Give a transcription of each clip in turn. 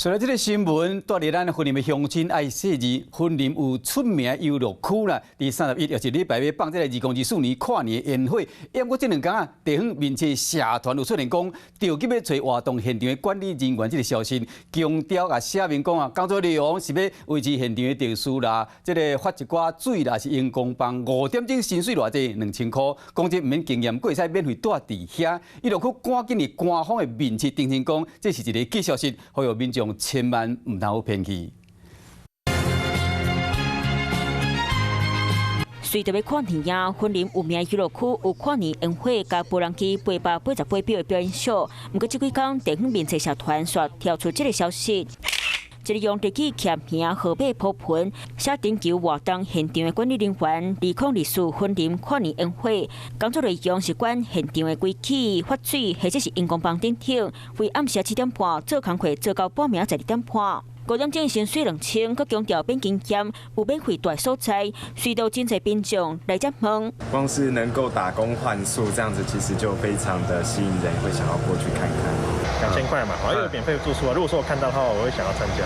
随着这个新闻，带嚟咱婚林的乡亲爱细字，婚林有出名游乐区啦。第31也是礼拜要放这个2024年跨年宴会。因过这2天啊，地方民间社团有出现讲，着急要找活动现场的管理人员这个消息，强调啊，写明讲啊，工作内容是要维持现场的秩序啦，这个发一寡水啦，是荧光棒5点钟薪水偌济2000块，讲这唔免经验过，使免费带伫遐。伊就去赶紧的官方的面试澄清讲，这是一个假消息，呼吁民众千万唔通有偏去。随着要跨年呀，婚林有名娱乐区有跨年宴会加无人机888表的表演秀。不过这几天地方民间社团却跳出这个消息。一个用日记签名号码铺盆，写征求活动现场的管理人员2024婚林跨年宴会，工作内容是管现场的规矩、发水或者是荧光棒等等，为暗时7点半做工课做到半暝12点半。5点钟薪水2000，佮强调免经验，有免费带所在，随到真侪民众来接问。光是能够打工换宿这样子，其实就非常的吸引人，会想要过去看看。2000块嘛，还有免费住宿啊。如果说我看到的话，我会想要参加。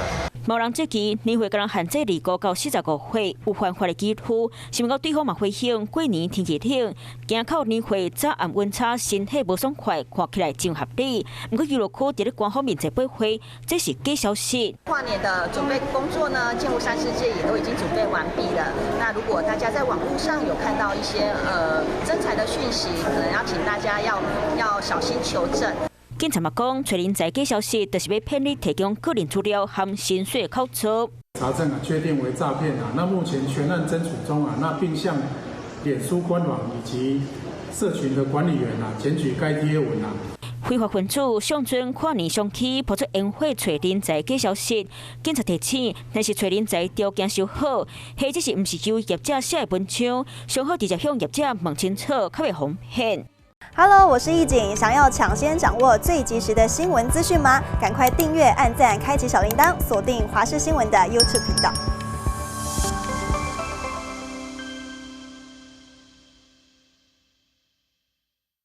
某人这期年会个人限制25到45岁，有犯法的记录。想到对方嘛回应，过年天气冷，惊靠年会早暗温差，身体无爽快，看起来真合理。不过娱乐区伫咧官方面前背回，这是假消息。跨年的准备工作呢，建湖山世界也都已经准备完毕了。那如果大家在网络上有看到一些征才的讯息，可能要请大家要小心求证。警察嘛讲，找人才假消息，就是要骗你提供个人资料含薪水的口述。查证确定为诈骗那目前全案侦处中并向脸书官网以及社群的管理员检举该贴文非法分子上阵跨年上起，抛出宴会找人才假消息。警察提醒，若是找人才条件稍好，或者是唔是由业者写的文章，上好直接向业者问清楚，较袂防骗。Hello， 我是易景，想要抢先掌握最及时的新闻资讯吗？赶快订阅、按赞、开启小铃铛，锁定华视新闻的 YouTube 频道。